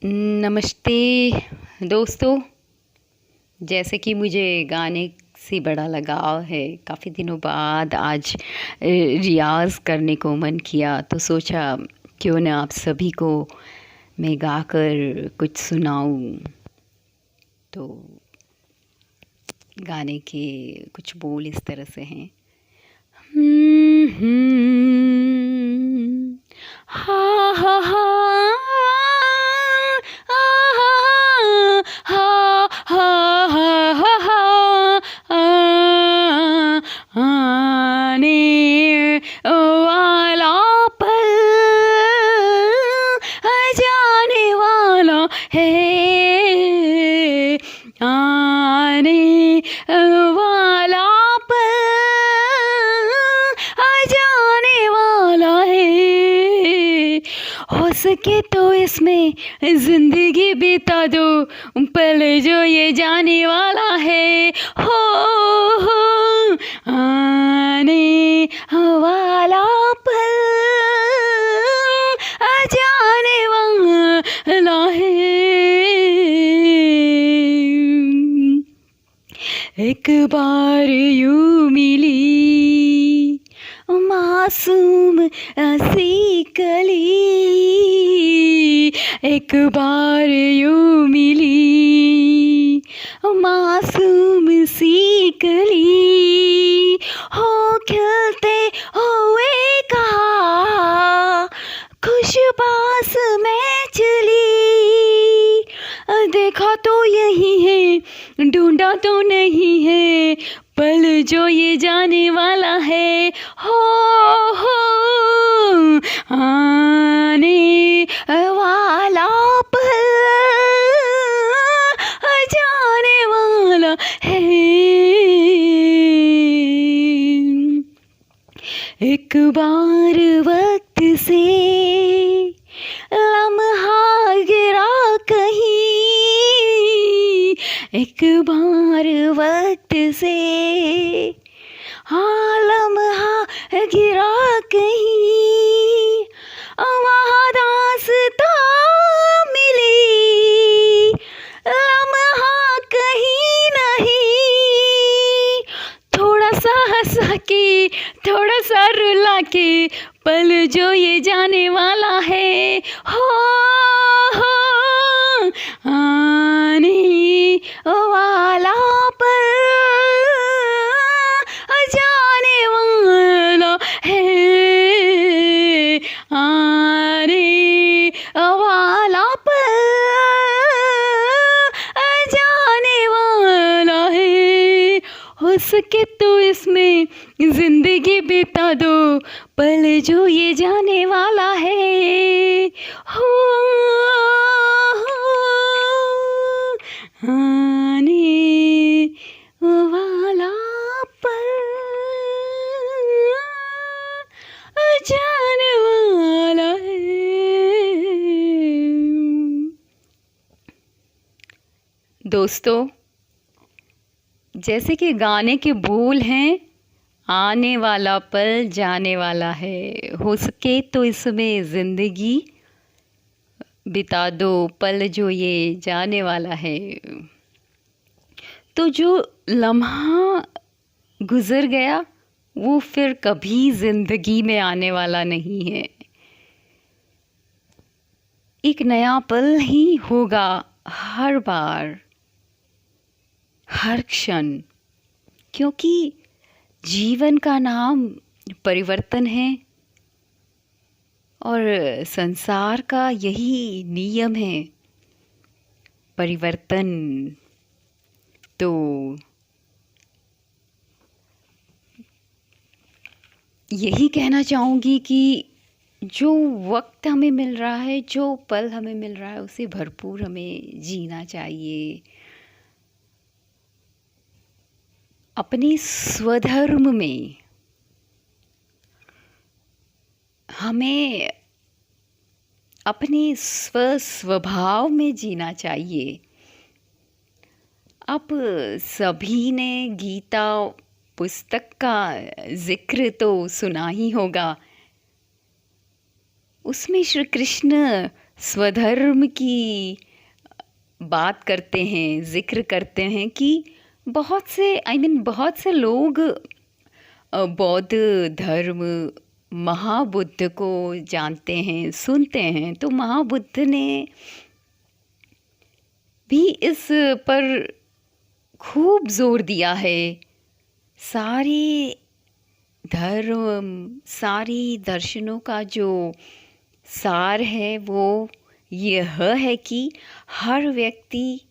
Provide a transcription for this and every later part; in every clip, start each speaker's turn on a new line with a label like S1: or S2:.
S1: नमस्ते दोस्तों। जैसे कि मुझे गाने से बड़ा लगाव है, काफ़ी दिनों बाद आज रियाज़ करने को मन किया तो सोचा क्यों ना आप सभी को मैं गाकर कुछ सुनाऊं। तो गाने के कुछ बोल इस तरह से हैं। हा हा हा हा हा हा हा आने वाला पल जाने वाला है, आने वाला पल जाने वाला है। हो सके तो इसमें जिंदगी बिता दो, पल जो ये जाने वाला है। हो आने वाला पल जाने वाला है। एक बार यूं मिली मासूम सी कली, एक बार यूं मिली मासूम सी कली, हो खिलते हुए कहा खुशबास में चली। देखा तो यही है, ढूंढा तो नहीं है, पल जो ये जाने वाला है। हो आने वाला पल जाने वाला है। एक बार वक्त से लम्हा गिरा कहीं, एक बार वक्त से हाँ लम्हा गिरा कहीं, वहाँ दास्तां मिली, लम्हा कहीं नहीं। थोड़ा सा हंसा के थोड़ा सा रुला के, पल जो ये जाने वाला है। हो आने वाला पल जाने वाला है, आने वाला पल जाने वाला है। हो सके तो इसमें जिंदगी बिता दो, पल जो ये जाने वाला है। हो आने वाला पल जाने वाला है। दोस्तों, जैसे कि गाने के बोल हैं, आने वाला पल जाने वाला है, हो सके तो इसमें ज़िंदगी बिता दो, पल जो ये जाने वाला है। तो जो लम्हा गुज़र गया वो फिर कभी ज़िंदगी में आने वाला नहीं है। एक नया पल ही होगा हर बार, हर क्षण, क्योंकि जीवन का नाम परिवर्तन है और संसार का यही नियम है, परिवर्तन। तो यही कहना चाहूँगी कि जो वक्त हमें मिल रहा है, जो पल हमें मिल रहा है, उसे भरपूर हमें जीना चाहिए। अपने स्वधर्म में हमें अपने स्वभाव में जीना चाहिए। अब सभी ने गीता पुस्तक का जिक्र तो सुना ही होगा। उसमें श्री कृष्ण स्वधर्म की बात करते हैं, जिक्र करते हैं कि बहुत से बहुत से लोग बौद्ध धर्म महाबुद्ध को जानते हैं, सुनते हैं। तो महाबुद्ध ने भी इस पर खूब जोर दिया है। सारे धर्म, सारी दर्शनों का जो सार है वो यह है कि हर व्यक्ति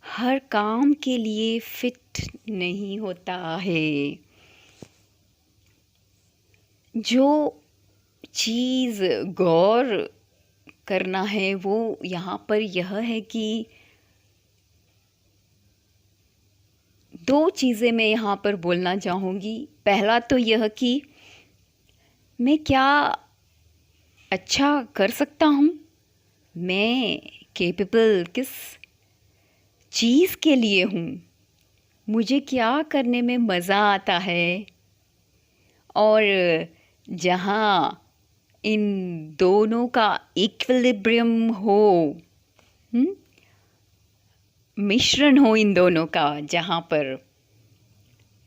S1: हर काम के लिए फिट नहीं होता है। जो चीज़ गौर करना है वो यहाँ पर यह है कि दो चीज़ें मैं यहाँ पर बोलना चाहूँगी। पहला तो यह कि मैं क्या अच्छा कर सकता हूँ, मैं कैपेबल किस चीज़ के लिए हूँ, मुझे क्या करने में मज़ा आता है। और जहाँ इन दोनों का इक्विलिब्रियम हो, मिश्रण हो इन दोनों का,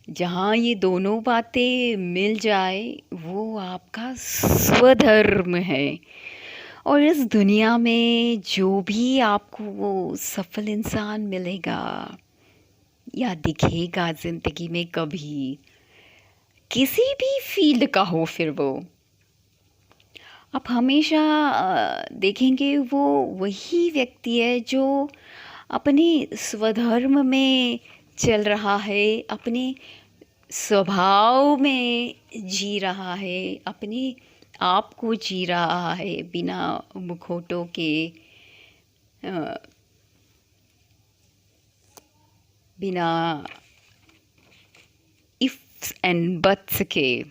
S1: जहाँ ये दोनों बातें मिल जाए वो आपका स्वधर्म है। और इस दुनिया में जो भी आपको वो सफल इंसान मिलेगा या दिखेगा ज़िंदगी में कभी, किसी भी फील्ड का हो फिर वो, आप हमेशा देखेंगे वो वही व्यक्ति है जो अपने स्वधर्म में चल रहा है, अपने स्वभाव में जी रहा है, अपने आप को जी रहा है बिना मुखौटों के, बिना इफ्स एंड बट्स के।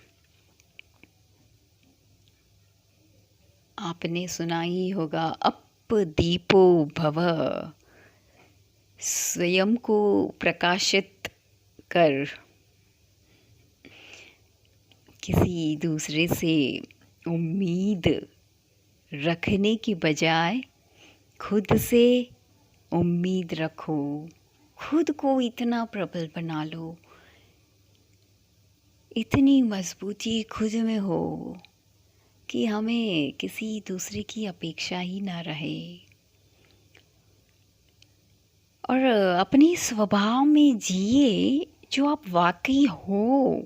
S1: आपने सुना ही होगा, अप दीपो भव, स्वयं को प्रकाशित कर। किसी दूसरे से उम्मीद रखने की बजाय खुद से उम्मीद रखो, खुद को इतना प्रबल बना लो, इतनी मजबूती खुद में हो कि हमें किसी दूसरे की अपेक्षा ही ना रहे। और अपने स्वभाव में जिए, जो आप वाकई हो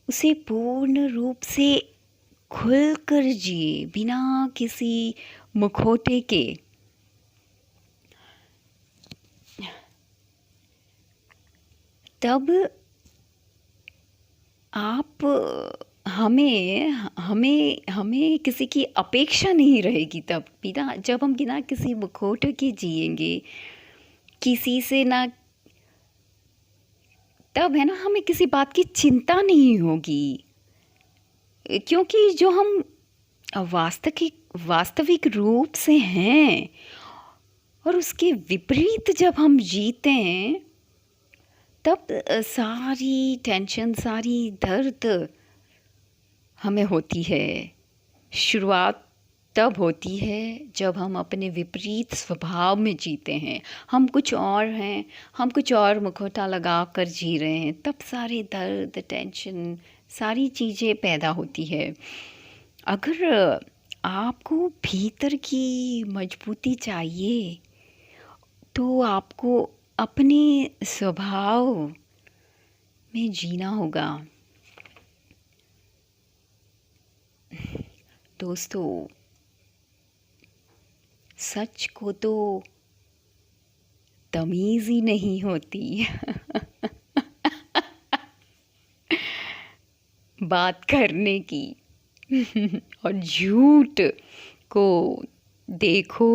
S1: उसे पूर्ण रूप से खुल कर जिए बिना किसी मुखौटे के। तब आप हमें हमें हमें किसी की अपेक्षा नहीं रहेगी। तब बिना जब हम बिना किसी मुखौटे के जिएंगे, किसी से ना, तब है ना हमें किसी बात की चिंता नहीं होगी। क्योंकि जो हम वास्तविक रूप से हैं और उसके विपरीत जब हम जीते हैं, तब सारी टेंशन, सारी दर्द हमें होती है। शुरुआत तब होती है जब हम अपने विपरीत स्वभाव में जीते हैं, हम कुछ और हैं, हम कुछ और मुखौटा लगा कर जी रहे हैं, तब सारे दर्द, टेंशन, सारी चीज़ें पैदा होती है। अगर आपको भीतर की मजबूती चाहिए तो आपको अपने स्वभाव में जीना होगा। दोस्तों, सच को तो तमीज़ ही नहीं होती बात करने की और झूठ को देखो,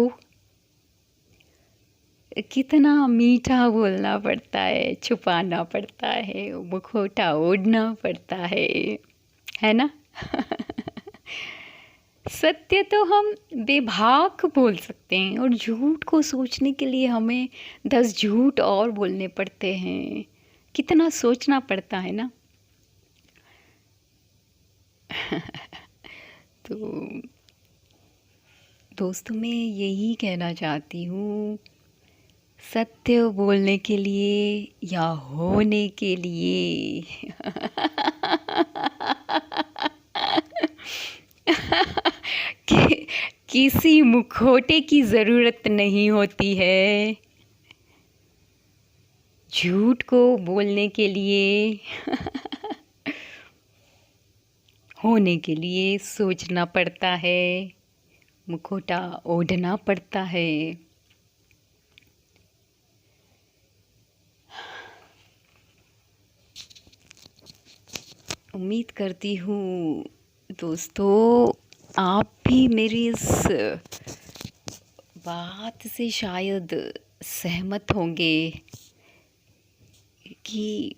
S1: कितना मीठा बोलना पड़ता है, छुपाना पड़ता है, मुखौटा ओढ़ना पड़ता है ना सत्य तो हम बेबाक बोल सकते हैं और झूठ को सोचने के लिए हमें 10 झूठ और बोलने पड़ते हैं। कितना सोचना पड़ता है ना तो दोस्तों मैं यही कहना चाहती हूँ, सत्य बोलने के लिए या होने के लिए कि, किसी मुखौटे की ज़रूरत नहीं होती है। झूठ को बोलने के लिए होने के लिए सोचना पड़ता है, मुखौटा ओढ़ना पड़ता है। उम्मीद करती हूँ दोस्तों आप भी मेरी इस बात से शायद सहमत होंगे कि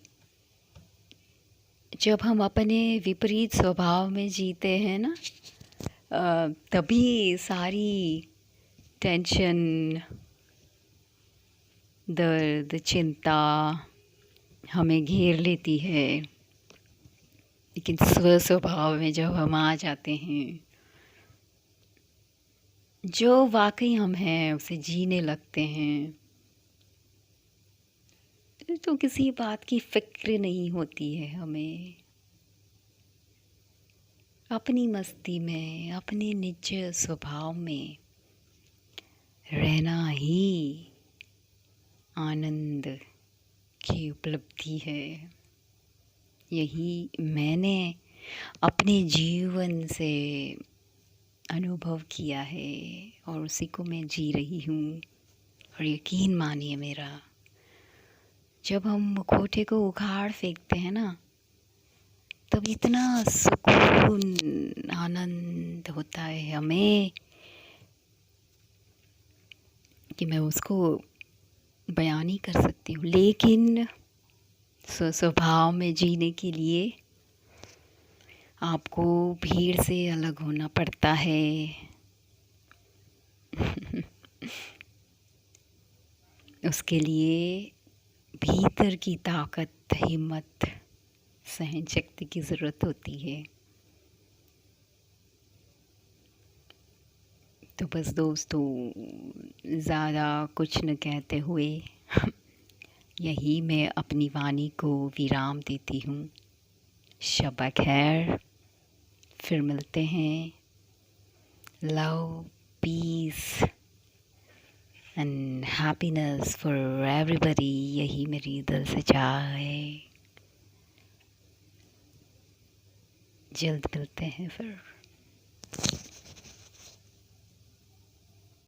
S1: जब हम अपने विपरीत स्वभाव में जीते हैं ना, तभी सारी टेंशन, दर्द, चिंता हमें घेर लेती है। लेकिन स्वभाव में जब हम आ जाते हैं, जो वाकई हम हैं उसे जीने लगते हैं, तो किसी बात की फिक्र नहीं होती है हमें। अपनी मस्ती में, अपने निज स्वभाव में रहना ही आनंद की उपलब्धि है। यही मैंने अपने जीवन से अनुभव किया है और उसी को मैं जी रही हूँ। और यकीन मानिए मेरा, जब हम मुखौटे को उखाड़ फेंकते हैं ना, तब इतना सुकून, आनंद होता है हमें कि मैं उसको बयान नहीं कर सकती हूँ। लेकिन स्वभाव में जीने के लिए आपको भीड़ से अलग होना पड़ता है। उसके लिए भीतर की ताकत, हिम्मत, सहन शक्ति की ज़रूरत होती है। तो बस दोस्तों, ज़्यादा कुछ न कहते हुए यही मैं अपनी वाणी को विराम देती हूँ। शब खैर, फिर मिलते हैं। Love, peace and happiness for everybody, यही मेरी दिल से चाह है। जल्द मिलते हैं फिर।